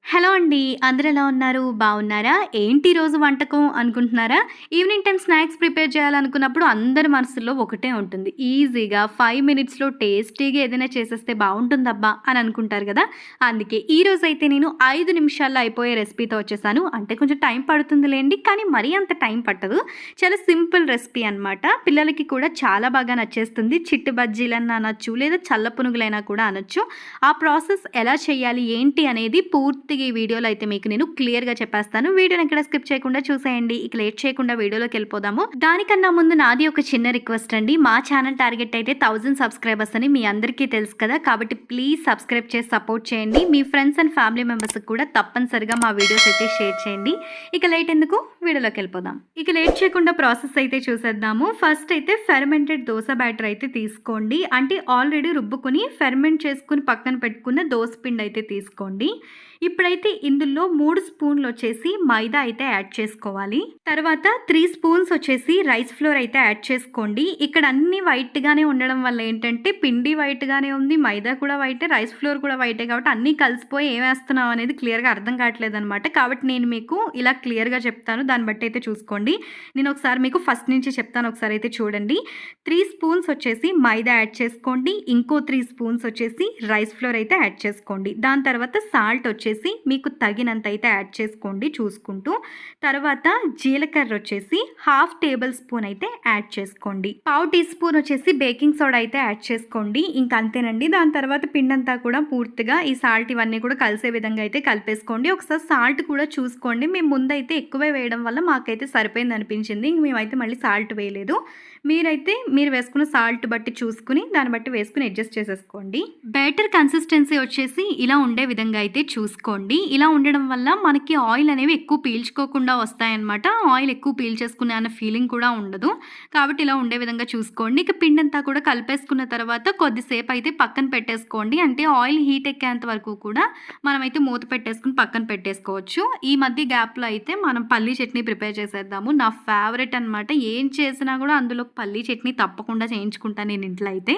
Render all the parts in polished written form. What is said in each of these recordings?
Hello అండి. అందరూ ఎలా ఉన్నారు? బాగున్నారా? ఏంటి ఈరోజు వంటకం అనుకుంటున్నారా? ఈవినింగ్ టైమ్ స్నాక్స్ ప్రిపేర్ చేయాలనుకున్నప్పుడు అందరి మనసుల్లో ఒకటే ఉంటుంది. ఈజీగా 5 మినిట్స్‌లో టేస్టీగా ఏదైనా చేసేస్తే బావుంటుందబ్బా! అని అనుకుంటారు గదా! అందుకే ఈరోజైతే నేను 5 నిమిషాల్లో అయిపోయే రెసిపీతో వచ్చేసాను. అంటే కొంచెం టైం పడుతుందిలెండి. కానీ మరీ అంత టైం పట్టదు. చాలా సింపుల్ రెసిపీ అనమాట. పిల్లలకి కూడా చాలా బాగా నచ్చేస్తుంది. చిట్టి బజ్జీలన్నా అనొచ్చు, లేదా చల్ల పునుగులైనా కూడా అనొచ్చు. ఆ ప్రాసెస్ ఎలా చేయాలి, ఏంటి అనేది పూర్తిగా ఈ వీడియోలో అయితే మీకు నేను క్లియర్‌గా చెప్పేస్తాను. వీడియోని ఎక్కడ స్కిప్ చేయకుండా చూసేయండి. ఇక లేట్ చేయకుండా వీడియోలోకెళ్ళిపోదాము. దానికన్నా ముందు నాది ఒక చిన్న రిక్వెస్ట్ అండి. మా ఛానల్ టార్గెట్ అయితే 1000 సబ్స్క్రైబర్స్ అని మీ అందరికీ తెలుసు కదా! కాబట్టి ప్లీజ్ సబ్స్క్రైబ్ చేసి సపోర్ట్ చేయండి. మీ ఫ్రెండ్స్ అండ్ ఫ్యామిలీ మెంబర్స్‌కి కూడా తప్పనిసరిగా మా వీడియోస్ అయితే షేర్ చేయండి. ఇక లేట్ ఎందుకు వీడియోలోకెళ్ళిపోదాం. ఇక లేట్ చేయకుండా ప్రాసెస్ అయితే చూసేద్దాము. ఫస్ట్ అయితే ఫెర్మెంటెడ్ దోస బ్యాటర్ అయితే తీసుకోండి. అంటే ఆల్రెడీ రుబ్బుకొని ఫెర్మెంట్ చేసుకొని పక్కన పెట్టుకున్న దోస పిండి అయితే తీసుకోండి. ఇప్పుడైతే ఇందులో 3 స్పూన్లు వచ్చేసి మైదా అయితే యాడ్ చేసుకోవాలి. తర్వాత 3 స్పూన్స్ వచ్చేసి రైస్ ఫ్లోర్ అయితే యాడ్ చేసుకోండి. ఇక్కడ అన్ని వైట్‌గానే ఉండడం వల్ల ఏంటంటే పిండి వైట్‌గానే ఉంది, మైదా కూడా వైటే, రైస్ ఫ్లోర్ కూడా వైటే కాబట్టి అన్నీ కలిసిపోయి ఏం వేస్తున్నాం అనేది క్లియర్‌గా అర్థం కావట్లేదనమాట. కాబట్టి నేను మీకు ఇలా క్లియర్‌గా చెప్తాను. దాన్ని బట్టి అయితే చూసుకోండి. నేను ఒకసారి మీకు ఫస్ట్ నుంచి చెప్తాను. ఒకసారి అయితే చూడండి. 3 స్పూన్స్ వచ్చేసి మైదా యాడ్ చేసుకోండి. ఇంకో 3 స్పూన్స్ వచ్చేసి రైస్ ఫ్లోర్ అయితే యాడ్ చేసుకోండి. దాని తర్వాత సాల్ట్ వచ్చేసి మీకు తగినంత అయితే యాడ్ చేసుకోండి చూసుకుంటూ. తర్వాత జీలకర్ర వచ్చేసి హాఫ్ టేబుల్ స్పూన్ అయితే యాడ్ చేసుకోండి. పావు టీ స్పూన్ వచ్చేసి బేకింగ్ సోడా అయితే యాడ్ చేసుకోండి. ఇంక అంతేనండి. దాని తర్వాత పిండంతా కూడా పూర్తిగా ఈ సాల్ట్ ఇవన్నీ కూడా కలిసే విధంగా అయితే కలిపేసుకోండి. ఒకసారి సాల్ట్ కూడా చూసుకోండి. మేము ముందైతే ఎక్కువే వేయడం వల్ల మాకైతే సరిపోయింది అనిపించింది. ఇంక మేమైతే మళ్ళీ సాల్ట్ వేయలేదు. మీరైతే మీరు వేసుకున్న సాల్ట్ బట్టి చూసుకుని దాన్ని బట్టి వేసుకుని అడ్జస్ట్ చేసేసుకోండి. బ్యాటర్ కన్సిస్టెన్సీ వచ్చేసి ఇలా ఉండే విధంగా అయితే చూసుకోండి. ఇలా ఉండడం వల్ల మనకి ఆయిల్ అనేవి ఎక్కువ పీల్చుకోకుండా వస్తాయన్నమాట. ఆయిల్ ఎక్కువ పీల్చేసుకునే అన్న ఫీలింగ్ కూడా ఉండదు. కాబట్టి ఇలా ఉండే విధంగా చూసుకోండి. ఇక పిండంతా కూడా కలిపేసుకున్న తర్వాత కొద్దిసేపు అయితే పక్కన పెట్టేసుకోండి. అంటే ఆయిల్ హీట్ ఎక్కేంత వరకు కూడా మనమైతే మూత పెట్టేసుకుని పక్కన పెట్టేసుకోవచ్చు. ఈ మధ్య గ్యాప్లో అయితే మనం పల్లీ చట్నీ ప్రిపేర్ చేసేద్దాము. నా ఫేవరెట్ అనమాట. ఏం చేసినా కూడా అందులో పల్లీ చట్నీ తప్పకుండా చేయించుకుంటాను నేను ఇంట్లో అయితే.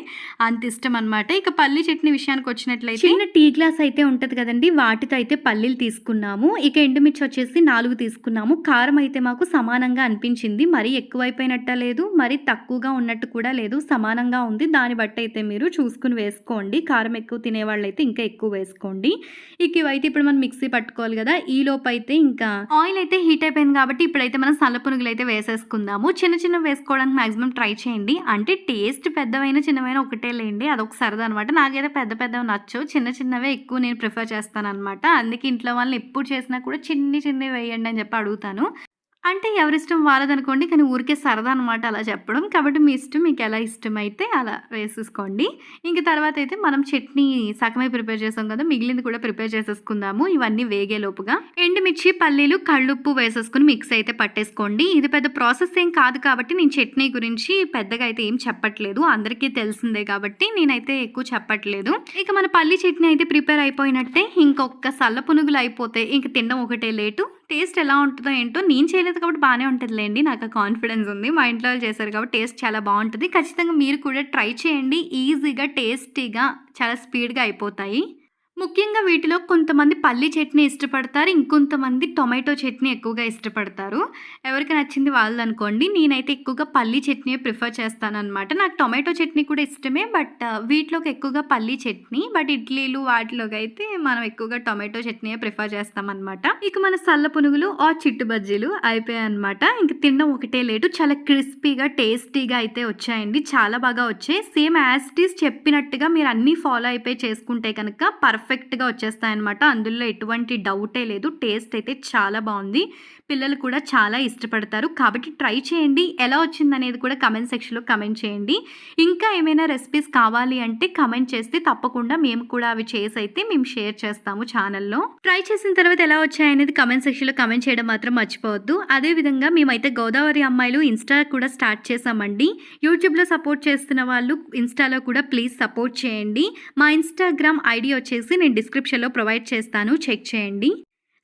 అంత ఇష్టం అనమాట. ఇక పల్లీ చట్నీ విషయానికి వచ్చినట్లయితే చిన్న టీ గ్లాస్ అయితే ఉంటుంది కదండి, వాటితో అయితే పల్లీలు తీసుకున్నాము. ఇక ఎండుమిర్చి వచ్చేసి 4 తీసుకున్నాము. కారం అయితే మాకు సమానంగా అనిపించింది. మరీ ఎక్కువైపోయినట్ట లేదు, మరీ తక్కువగా ఉన్నట్టు కూడా లేదు, సమానంగా ఉంది. దాన్ని బట్టి అయితే మీరు చూసుకుని వేసుకోండి. కారం ఎక్కువ తినేవాళ్ళు అయితే ఇంకా ఎక్కువ వేసుకోండి. ఇక ఇవైతే ఇప్పుడు మనం మిక్సీ పట్టుకోవాలి కదా. ఈ లోపు అయితే ఇంకా ఆయిల్ అయితే హీట్ అయిపోయింది కాబట్టి ఇప్పుడైతే మనం సల్ల పునుగులు అయితే వేసేసుకుందాము. చిన్న చిన్న వేసుకోవడానికి మాక్సిమం ట్రై చేయండి. అంటే టేస్ట్ పెద్దవైనా చిన్నవైనా ఒకటే లేండి, అదొక సరదా అనమాట. నాకైతే పెద్ద పెద్దవి నచ్చవు, చిన్న చిన్నవే ఎక్కువ నేను ప్రిఫర్ చేస్తాను అనమాట. అందుకే ఇంట్లో వాళ్ళని ఎప్పుడు చేసినా కూడా చిన్నవి వేయండి అని చెప్పి అడుగుతాను. అంటే ఎవరిష్టం వాళ్ళదనుకోండి. కానీ ఊరికే సరదా అనమాట అలా చెప్పడం. కాబట్టి మీ ఇష్టం, మీకు ఎలా ఇష్టమైతే అలా వేసేసుకోండి. ఇంక తర్వాత అయితే మనం చట్నీ సగమే ప్రిపేర్ చేసాం కదా, మిగిలింది కూడా ప్రిపేర్ చేసేసుకుందాము. ఇవన్నీ వేగేలోపుగా ఎండుమిర్చి, పల్లీలు, కళ్ళుప్పు వేసేసుకుని మిక్స్ అయితే పట్టేసుకోండి. ఇది పెద్ద ప్రాసెస్ ఏం కాదు కాబట్టి నేను చట్నీ గురించి పెద్దగా అయితే ఏం చెప్పట్లేదు. అందరికీ తెలిసిందే కాబట్టి నేనైతే ఎక్కువ చెప్పట్లేదు. ఇక మన పల్లీ చట్నీ అయితే ప్రిపేర్ అయిపోయినట్టే. ఇంకొక సల్ల పునుగులు అయిపోతే ఇంక తినడం ఒకటే లేటు. టేస్ట్ ఎలా ఉంటుందో ఏంటో, నేను చేయలేదు కాబట్టి బాగానే ఉంటుందిలేండి. నాకు కాన్ఫిడెన్స్ ఉంది. మా ఇంట్లో వాళ్ళు చేశారు కాబట్టి టేస్ట్ చాలా బాగుంటుంది. ఖచ్చితంగా మీరు కూడా ట్రై చేయండి. ఈజీగా, టేస్టీగా, చాలా స్పీడ్గా అయిపోతాయి. ముఖ్యంగా వీటిలో కొంతమంది పల్లీ చట్నీ ఇష్టపడతారు, ఇంకొంతమంది టొమాటో చట్నీ ఎక్కువగా ఇష్టపడతారు. ఎవరికి నచ్చింది వాళ్ళదనుకోండి. నేనైతే ఎక్కువగా పల్లీ చట్నీ ప్రిఫర్ చేస్తానన్నమాట. నాకు టొమాటో చట్నీ కూడా ఇష్టమే, బట్ వీటిలోకి ఎక్కువగా పల్లీ చట్నీ. బట్ ఇడ్లీలు వాటిలోకి అయితే మనం ఎక్కువగా టొమాటో చట్నీ ప్రిఫర్ చేస్తామన్నమాట. ఇక మన సల్ల పునుగులు ఆ చిట్టు బజ్జీలు అయిపోయాయి అనమాట. ఇంక తినడం ఒకటే లేటు. చాలా క్రిస్పీగా, టేస్టీగా అయితే వచ్చాయండి. చాలా బాగా వచ్చాయి. సేమ్ యాజ్ ఇట్ ఈస్ చెప్పినట్టుగా మీరు అన్నీ ఫాలో అయిపోయి చేసుకుంటే కనుక పర్ఫెక్ట్గా వచ్చేస్తాయన్నమాట. అందులో ఎటువంటి డౌటే లేదు. టేస్ట్ అయితే చాలా బాగుంది. పిల్లలు కూడా చాలా ఇష్టపడతారు. కాబట్టి ట్రై చేయండి. ఎలా వచ్చిందనేది కూడా కమెంట్ సెక్షన్లో కమెంట్ చేయండి. ఇంకా ఏమైనా రెసిపీస్ కావాలి అంటే కమెంట్ చేస్తే తప్పకుండా మేము కూడా అవి చేసి అయితే మేము షేర్ చేస్తాము ఛానల్లో. ట్రై చేసిన తర్వాత ఎలా వచ్చాయనేది కమెంట్ సెక్షన్లో కమెంట్ చేయడం మాత్రం మర్చిపోవద్దు. అదేవిధంగా మేమైతే గోదావరి అమ్మాయిలు ఇన్స్టా కూడా స్టార్ట్ చేసామండి. యూట్యూబ్లో సపోర్ట్ చేస్తున్న వాళ్ళు ఇన్స్టాలో కూడా ప్లీజ్ సపోర్ట్ చేయండి. మా ఇన్స్టాగ్రామ్ ఐడి వచ్చేసి నేను డిస్క్రిప్షన్లో ప్రొవైడ్ చేస్తాను, చెక్ చేయండి.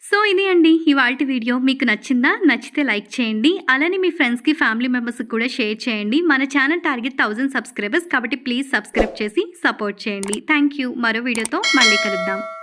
సో ఇది అండి ఇవాల్టి వీడియో. మీకు నచ్చిందా? నచ్చితే లైక్ చేయండి. అలానే మీ ఫ్రెండ్స్కి, ఫ్యామిలీ మెంబర్స్కి కూడా షేర్ చేయండి. మన ఛానల్ టార్గెట్ 1000 సబ్స్క్రైబర్స్ కాబట్టి ప్లీజ్ సబ్స్క్రైబ్ చేసి సపోర్ట్ చేయండి. Thank you. మరో వీడియోతో మళ్ళీ కలుద్దాం.